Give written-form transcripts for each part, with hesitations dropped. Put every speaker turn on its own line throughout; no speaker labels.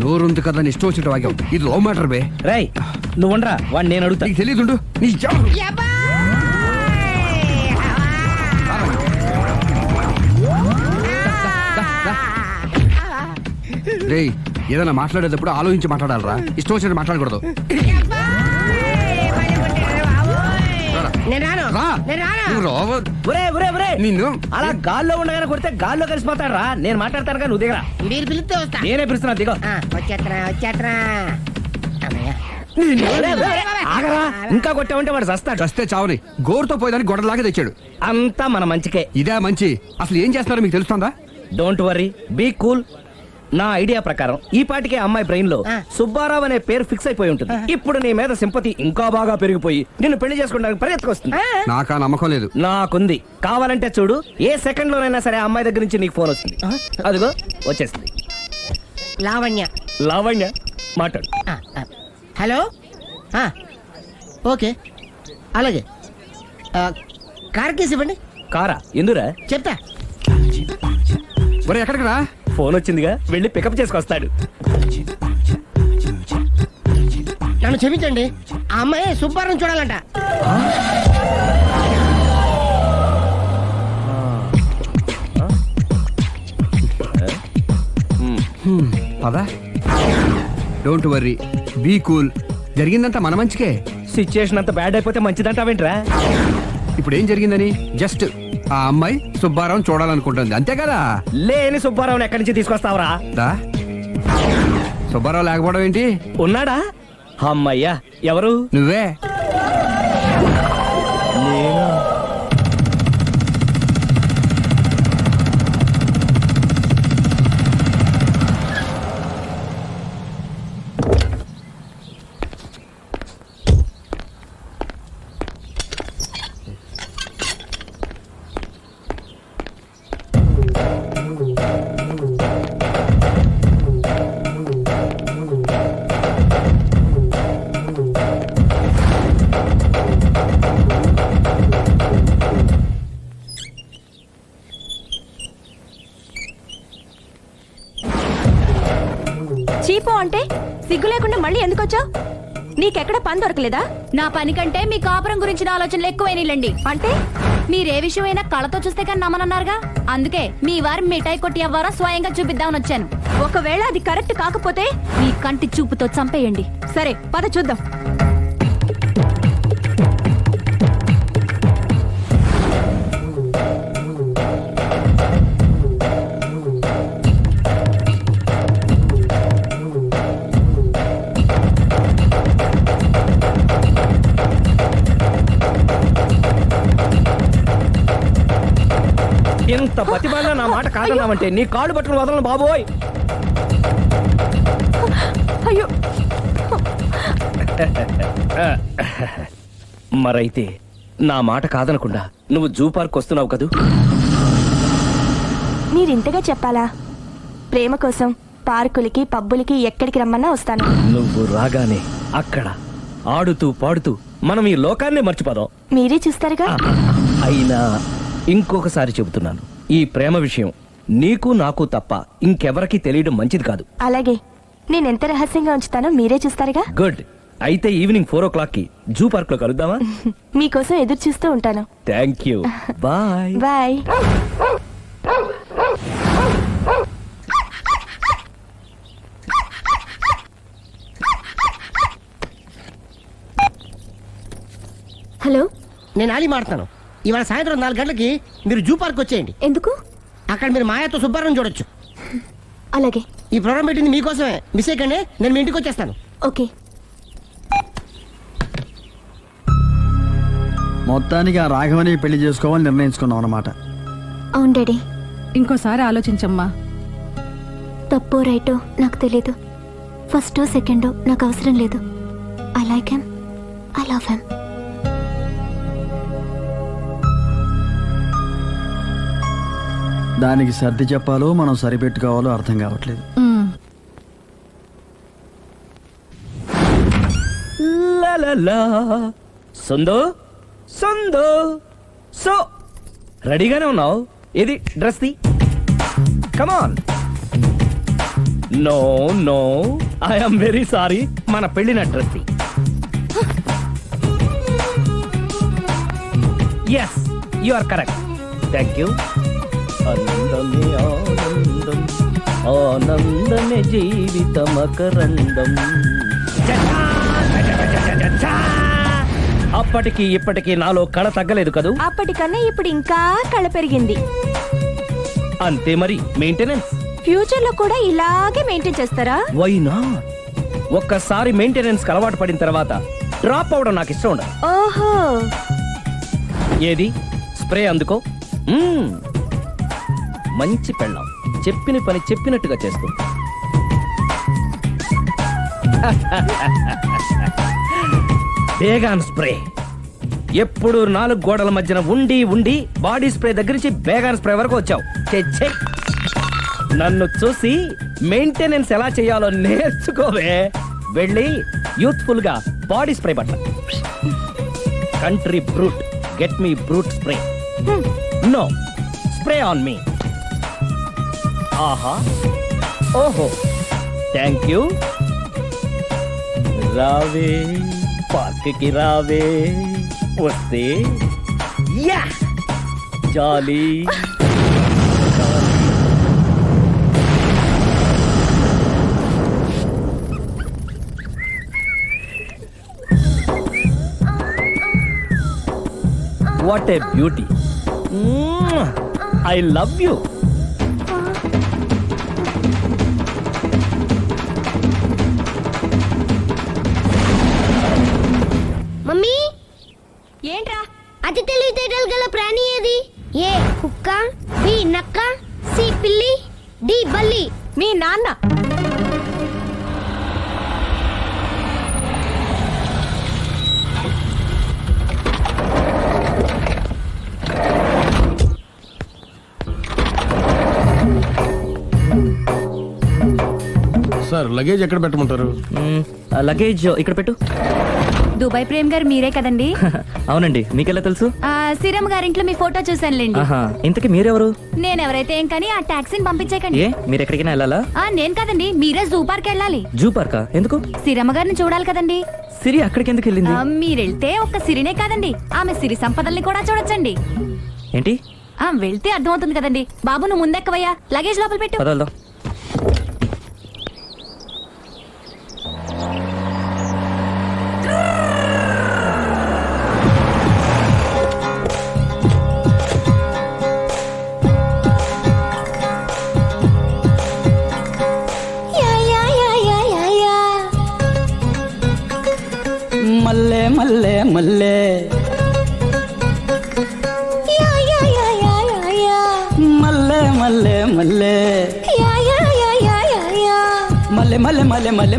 నోరుంది కదా నీ ఇష్టం వచ్చినట్టు వాక్యం. ఇది లవ్ మ్యాటర్ బే.
రై నువ్వు ఉండరా, వాడిని నేను అడుగుతా.
నీకు తెలియదుండు నీ రే. ఏదైనా మాట్లాడేటప్పుడు ఆలోచించి మాట్లాడాలరా, ఇష్టం వచ్చినట్టు మాట్లాడకూడదు. నిన్ను
అలా గాల్లో ఉండగానే కొడితే గాల్లో కలిసిపోతాడు రా. నేను మాట్లాడతాను కానీ నువ్వు దిగరా.
మీరు పిలిస్తే వస్తా.
నేనే పిలుస్తున్నా, దిగో.
వచ్చేత్తనా
ఆగరా, ఇంకా కొట్టామంటే వాడు చస్తాడు.
చస్తే చావని గోరుతో పోయేదాన్ని గొడవలాగా తెచ్చాడు.
అంతా మన మంచికే.
ఇదే మంచి. అసలు ఏం చేస్తున్నారో మీకు తెలుస్తుందా?
Don't worry, be cool. నా ఐడియా ప్రకారం ఈ పాటికే అమ్మాయి బ్రెయిన్ లో సుబ్బారావు అనే పేరు ఫిక్స్ అయిపోయి ఉంటుంది. ఇప్పుడు నీ మీద సింపతి ఇంకా బాగా పెరిగిపోయి నిన్ను పెళ్లి చేసుకోవడానికి పరిగెత్తుకొస్తుంది.
నాకా నమ్మకం లేదు.
నాకుంది. కావాలంటే చూడు, ఏ సెకండ్ లోనైనా సరే అమ్మాయి దగ్గర నుంచి నీకు ఫోన్ వస్తుంది. అదిగో వచ్చేస్తుంది.
లావణ్య.
లావణ్య మాట్లాడు.
హలో. ఓకే అలాగే. కార్ కేసు ఇవ్వండి.
కారా? ఎందురా?
చెప్తా.
ఒరే ఎక్కడికి రా?
ఫోన్ వచ్చిందిగా, వెళ్ళి పికప్ చేసుకొస్తాడు.
నన్ను క్షమించండి, ఆ అమ్మాయి సుబ్బారావు చూడాలంట.
పదా. Don't worry, be cool. జరిగిందంతా మన మంచికే.
సిచ్యుయేషన్ అంతా బ్యాడ్ అయిపోతే మంచిదంటావేంట్రా?
ఇప్పుడు ఏం జరిగిందని జస్ట్ ఆ అమ్మాయి సుబ్బారావు చూడాలనుకుంటుంది, అంతే కదా.
లేని సుబ్బారావుని ఎక్కడి నుంచి తీసుకొస్తావురా?
సుబ్బారావు లేకపోవడం ఏంటి?
ఉన్నాడా? అమ్మయ్యా. ఎవరు?
నువ్వే.
చీపో అంటే సిగ్గు లేకుండా మళ్ళీ ఎందుకు వచ్చావు? నీకెక్కడ పని దొరకలేదా?
నా పని కంటే మీ కాపురం గురించిన ఆలోచనలు ఎక్కువైనాయిలండి.
అంటే
మీరే విషయమైనా కళ్ళతో చూస్తే కానీ నమ్మనన్నారుగా, అందుకే మీ వారి మిఠాయి కొట్టి అవ్వారో స్వయంగా చూపిద్దామని వచ్చాను.
ఒకవేళ అది కరెక్ట్ కాకపోతే
మీ కంటి చూపుతో చంపేయండి.
సరే పద చూద్దాం.
ఎంత బతిమాలినా నా మాట కాదన్నావంటే నీ కాళ్ళు పట్టుకుని వదలను బాబోయ్.
అయ్యో.
మరైతే నా మాట కాదనకుండా నువ్వు జూ పార్క్ వస్తున్నావు కదూ?
మీరింతగా చెప్పాలా? ప్రేమ కోసం పార్కులకి పబ్బులకి ఎక్కడికి రమ్మన్నా వస్తాను.
నువ్వు రాగానే అక్కడ ఆడుతూ పాడుతూ మనం ఈ లోకాన్ని మర్చిపోదాం.
మీరే చూస్తారుగా.
అయినా ఇంకొకసారి చెబుతున్నాను, ఈ ప్రేమ విషయం నీకు నాకు తప్ప ఇంకెవరికి తెలియడం మంచిది కాదు.
అలాగే, నేనెంత రహస్యంగా ఉంచుతానో మీరే చూస్తారుగా.
గుడ్. అయితే ఈవినింగ్ 4 o'clock కి జూ పార్క్ లో కలుద్దామా?
మీకోసం ఎదురు చూస్తూ ఉంటాను.
Thank you. Bye
bye. Hello,
నేను ఆలి మాడతాను. ఇవాళ సాయంత్రం 4 గంటలకి మీరు జూ పార్క్ వచ్చేయండి.
ఎందుకు?
అక్కడ మీరు మాయాతో సుబ్బారావు చూడొచ్చు.
అలాగే.
ఈ ప్రోగ్రామ్ పెట్టింది మీకోసమే. మిస్ అయ్యకండి, నేను మీ ఇంటికి వచ్చేస్తాను.
ఓకే.
మొత్తానికి ఆ రాఘవని పెళ్లి చేసుకోవాలని నిర్ణయించుకున్నాం అన్నమాట.
అవును డాడీ.
ఇంకోసారి ఆలోచించమ్మా.
తప్పో రైటో నాకు తెలీదు. ఫస్టో సెకండో నాకు అవసరం లేదు. I like him, I love him.
దానికి సర్ది చెప్పాలో మనం సరిపెట్టుకోవాలో అర్థం కావట్లేదు.
సందో సందో సో రెడీగానే ఉన్నావు? ఏది డ్రెస్ ది? Come on. No no I'm very sorry, మన పెళ్లిన dress. Yes you are correct. Thank you. ఆనందమే ఆనందం, ఆనందమే జీవితమకరందం. అప్పటికి ఇప్పటికి నాలో కళ తగ్గలేదు కదూ.
అప్పటికన్నా ఇప్పుడు ఇంకా కళ పెరిగింది.
అంతే మరి, మెయింటెనెన్స్.
ఫ్యూచర్ లో కూడా ఇలాగే మెయింటైన్ చేస్తారా?
Why not? ఒక్కసారి మెయింటెనెన్స్ కి అలవాటు పడిన తర్వాత డ్రాప్ అవడం నాకు ఇష్టం ఉండదు.
ఓహో,
ఏది స్ప్రే అందుకో. మంచి పెళ్ళాం, చెప్పిన పని చెప్పినట్టుగా చేస్తూ. Baygon spray. ఎప్పుడు 4 గోడల మధ్యన ఉండి ఉండి బాడీ స్ప్రే దగ్గర నుంచి బేగాన్ స్ప్రే వరకు వచ్చావు. ఛే, నన్ను చూసి మెయింటెనెన్స్ ఎలా చేయాలో నేర్చుకోవే. వెళ్ళి యూత్ఫుల్ గా బాడీ స్ప్రే బట్ట. Country Brut, get me Brut spray. No, spray on me. ఆహా, ఓహో, థ్యాంక్ యూ. రావే పార్క్ కి రావే, వస్తే యా jolly. What a beauty. I love you.
Mummy,
ఏంట్రా?
అతి తెలివితేటలు గల ప్రాణి ఏది? ఏ కుక్క, బి నక్క, సి పిల్లి, డి బల్లి.
మీ నాన్న.
సార్, లగేజ్ ఎక్కడ పెట్టమంటారు?
లగేజ్ ఇక్కడ పెట్టు.
దుబాయ్ ప్రేమ్ గారు మీరే కదండి?
అవునండి, మీకెలా తెలుసు?
శ్రీరామ్ గారింట్లో మీ ఫోటో చూసానులేండి.
ఇంతకీ మీరెవరు?
నేనెవరైతే ఏం కానీ ఆ టాక్సీని పంపించకండి.
ఏ, మీరు ఎక్కడికైనా వెళ్ళాలా?
నేను కదండి, మీరే జూ పార్క్ వెళ్ళాలి.
జూ పార్కా? ఎందుకు?
శ్రీరమ్మ గారిని చూడాలి కదండి.
సిరి అక్కడికి ఎందుకు వెళ్ళింది?
మీరెళ్తే ఒక్క సిరినే కాదండి, ఆమె సిరి సంపదల్ని కూడా చూడొచ్చండి.
ఏంటి?
వెళ్తే అర్థమవుతుంది కదండి. బాబు, నువ్వు ముందెక్కవయ్యా, లగేజ్ లోపల పెట్టు.
పదల్దా.
మల్లె మల్లె మల్లె మల్లె మల్లె మల్లె మల్లె మల్లె మల్లె మల్లె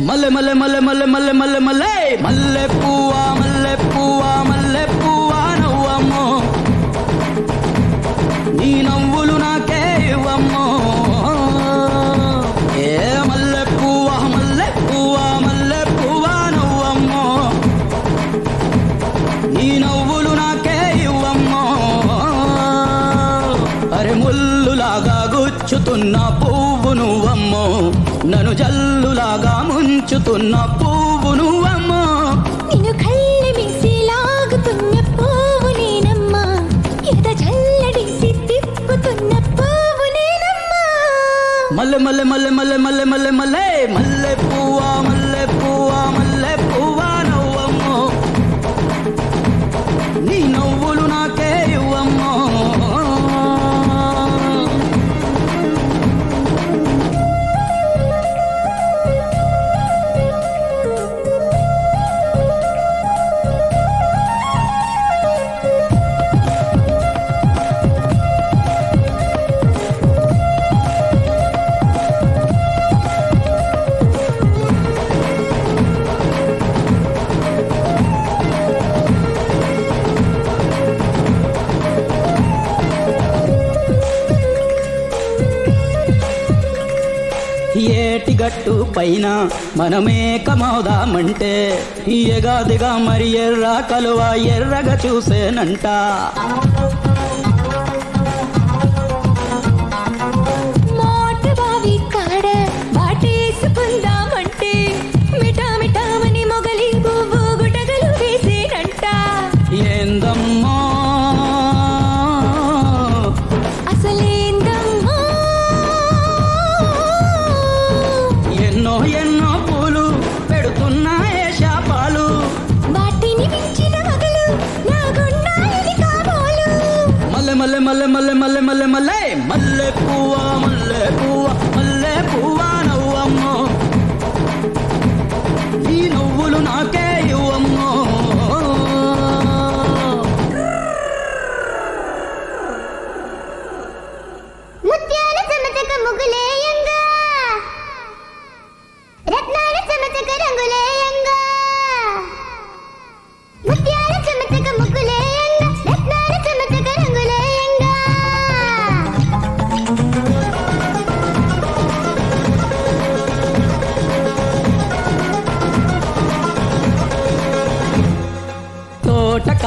మల్లె మల్లె మల్లె మల్లె మల్లె మల్లె మల్లె మల్లె మల్లె పువ్వా మల్లె పువ్వా మల్లె పువ్వా నవ్వమ్మో, నీ నవ్వులు నాకే ఇవ్వమ్మో. ఏ మల్లె పువ్వా మల్లె పువ్వా మల్లె పువ్వా నవ్వమ్మో, నీ నవ్వులు నాకే ఇవ్వమ్మో. అరే ముల్లులాగా గుచ్చుతున్న పువ్వు నువ్వమ్మో, నన్ను జల్లులాగా ముంచుతున్న పువ్వు నువ్వమ్మో.
నిన్ను కళ్ళి మీసి లాగుతున్న పువ్వు నేనమ్మా, ఎద జల్లడిసి తిప్పుతున్న పువ్వు నేనమ్మా.
మల్లె మల్లె మల్లె మల్లె మల్లె మల్లె మల్లె మల్లె పువ్వా మల్లె పువ్వా మల్లె పువ్వా నవ్వమ్మో, నీ నవ్వులు నాకే ఇవ్వమ్మో. ఏటిగట్టు పైన మనమే కమౌదామంటే, ఎగాదిగా మరి ఎర్ర కలువ ఎర్రగా చూసేనంట.
మోటు బావి కాడ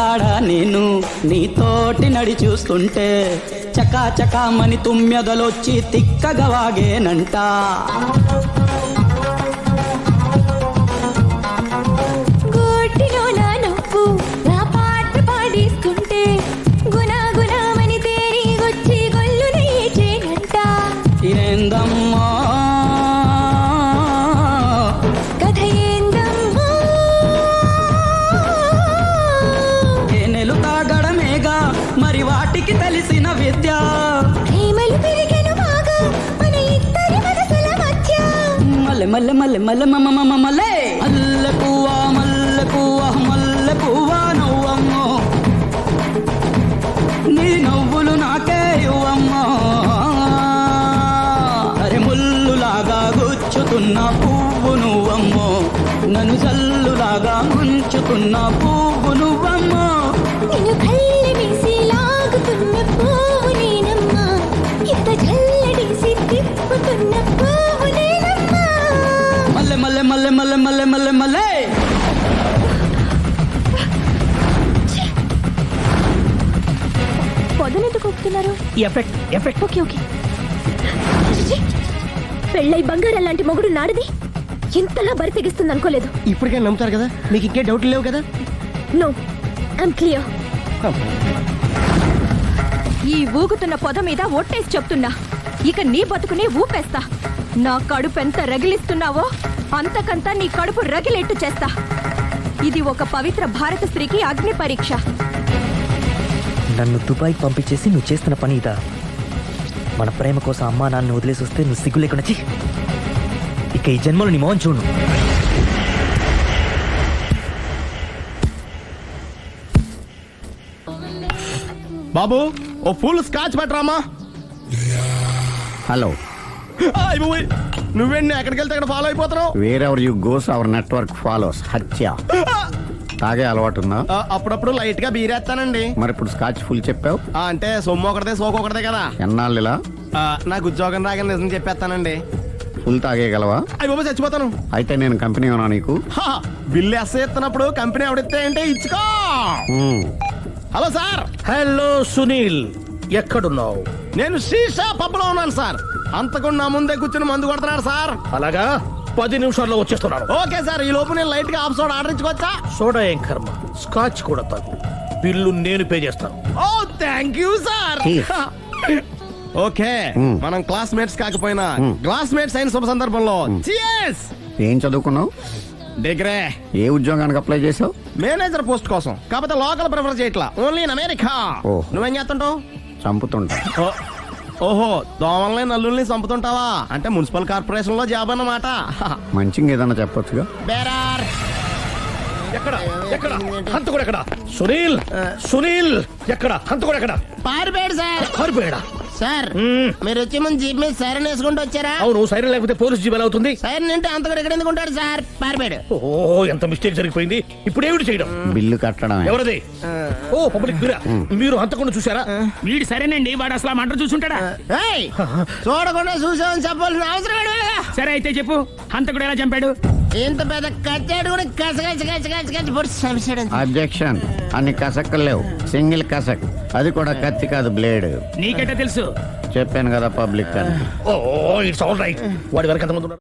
కాడ నేను నీతోటి నడి చూస్తుంటే చకా చకామని తుమ్మెదలొచ్చి తిక్కగా వాగేనంట.
గోటిలో నా నవ్వు నా పాట పాడిస్తుంటే గునా గునామని తేరి వచ్చి గొల్లున ఏచేనంట.
ఏందమ్మా
కథ ఏందమ్మా
తేనెలు తాగడమేగా మరి వాటికి తెలిసిన విద్య.
ప్రేమలు పెరిగెను బాగా మన ఇద్దరి మనసుల మధ్య.
మల్లె మల్లె మల్లె మల్లె మమ మల్లె మల్లె పువ్వా మల్లె పువ్వా మల్లె పువ్వా నవ్వమ్మో నీ నవ్వులు నాకే ఇవ్వమ్మో. అరే ముల్లులాగా గుచ్చుతున్న పువ్వు నువ్వమ్మో నన్ను జల్లులాగా ముంచుతున్న పువ్వు నువ్వమ్మో.
నిన్ను కళ్ళె వేసి లాగుతున్న పువ్వు నేనమ్మా. ఇంత జల్లడేసి తిప్పుతున్న పువ్వు నేనమ్మా.
మల్లె మల్లె మల్లె మల్లె మల్లె మల్లె మల్లె
పొదనెందుకు ఒప్పుతున్నారు?
Effect effect.
Okay okay. చిచి, పెళ్ళై బంగారం లాంటి మొగుడు నాడిది ఇంతలా బరి తెగిస్తుంది అనుకోలేదు.
ఇప్పటికే నమ్ముతారు కదా, మీకు ఇంకే డౌట్లు లేవు కదా.
No I'm clear. ఈ ఊగుతున్న పొద మీద ఒట్టేసి చెప్తున్నా, ఇక నీ బతుకునే ఊపేస్తా. నా కడుపు ఎంత రగిలిస్తున్నావో అంతకంతా నీ కడుపు రగిలేట్టు చేస్తా. ఇది ఒక పవిత్ర భారత స్త్రీకి అగ్ని పరీక్ష.
నన్ను దుబాయ్ పంపించేసి నువ్వు చేస్తున్న పని ఇదా? మన ప్రేమ కోసం అమ్మా నాన్న వదిలేసి వస్తే నువ్వు సిగ్గు లేకుండా ఛీ! ఇక ఈ జన్మలో నీ మోహన్ చూడు.
బాబు ఓ ఫుల్ స్కాచ్ పట్టరామా.
హలో,
నువ్వేంటి ఎక్కడికి వెళ్తే అక్కడ ఫాలో అయిపోతున్నావు?
Wherever you goes our network follows. హత్య. తాగే అలవాటు ఉందా?
అప్పుడప్పుడు లైట్ గా బీరేస్తానండి.
మరి ఇప్పుడు స్కాచ్ ఫుల్ చెప్పావు.
అంటే సొమ్ము ఒకటిదే సోకు ఒకటిదే కదా.
ఎన్నాళ్ళు ఇలా?
నాకు ఉద్యోగం రాగానే నిజం చెప్పేస్తానండి.
ఫుల్ తాగేయగలవా?
అయ్యి బాబు చచ్చిపోతాను.
అయితే నేను కంపెనీ ఉన్నా నీకు.
బిల్లు ఎస్ఐ ఎత్తినప్పుడు కంపెనీ ఎవడిస్తే అంటే ఇచ్చుకో. Hello sir.
హలో సునీల్, ఎక్కడున్నావు?
నేను శీషా పబ్లో ఉన్నాను సార్. అంతకుండా నా ముందే కూర్చుని మందు కొడుతున్నాడు సార్.
అలాగా, 10 నిమిషాల్లో వచ్చేస్తున్నాను.
Okay sir. ఈ లోపు నేను లైట్ గా ఆఫ్ సోడా ఆర్డర్ ఇచ్చుకోవచ్చా?
సోడా ఏం కర్మ, స్కాచ్ కూడా తాగు. బిల్లు నేను పే చేస్తాను.
ఓ థ్యాంక్ యూ సార్. ఓకే, మనం క్లాస్మేట్స్ కాకపోయినా క్లాస్మేట్స్ అయిన శుభ సందర్భంలో cheers.
ఏం చదువుకున్నావు?
డిగ్రీ.
ఏ ఉద్యోగానికి అప్లై చేసావు?
మేనేజర్ పోస్ట్ కోసం. కాకపోతే లోకల్ ప్రిఫర్ చేయట్లా, ఓన్లీ ఇన్ అమెరికా.
ఓహో.
నువ్వేం చేస్తుంటావు?
చంపుతుంటా.
ఓహో, దోమల్ని నల్లుల్ని చంపుతుంటావా? అంటే మున్సిపల్ కార్పొరేషన్ లో జాబ్ అన్నమాట.
మంచిగా ఏదన్నా చెప్పొచ్చుగా.
బేరార్.
ఎక్కడ ఎక్కడ హంతకుడు ఎక్కడ? సునీల్, సునీల్ ఎక్కడ? హంతకుడు ఎక్కడ?
పారిపోయాడు సార్.
పారిపోయాడా?
సార్ మీరు వచ్చే ముందు జీప్ మీద సైరన్ వేసుకుంటూ వచ్చారా?
అవును, సైరన్ లేకపోతే పోలీస్ జీవన్ అవుతుంది.
సైరన్ అంటే అంతకుడు ఎక్కడ ఎందుకు ఉంటాడు సార్? పారిపోయాడు.
ఓ, ఎంత మిస్టేక్ జరిగిపోయింది. ఇప్పుడు ఏమిటి చేయడం?
బిల్లు కట్టడమే.
ఎవరది? ఓ, పబ్లిక్ మీరా? మీరు హంతకుండా చూసారా?
వీడు సరేనండి, వాడు అసలు మంట చూసుంటాడా?
ఏయ్, చూడకుండా చూసామని చెప్పాల్సిన అవసరం ఏంటి?
సరే అయితే చెప్పు, హంతకుడు ఎలా చంపాడు?
ఇంత పెద్ద కచ్చాడు కూడా కసగచ్చి పొడి చంపేశాడు.
అబ్జెక్షన్. అన్ని కసక్కలు లేవు, సింగిల్ కసక్. అది కూడా కత్తి కాదు, బ్లేడ్.
నీకెట్టా తెలుసు?
చెప్పాను కదా పబ్లిక్ అని.
ఓ, ఇట్స్ ఆల్ రైట్. వాడి వరకు ఎంతమంది ఉన్నారు?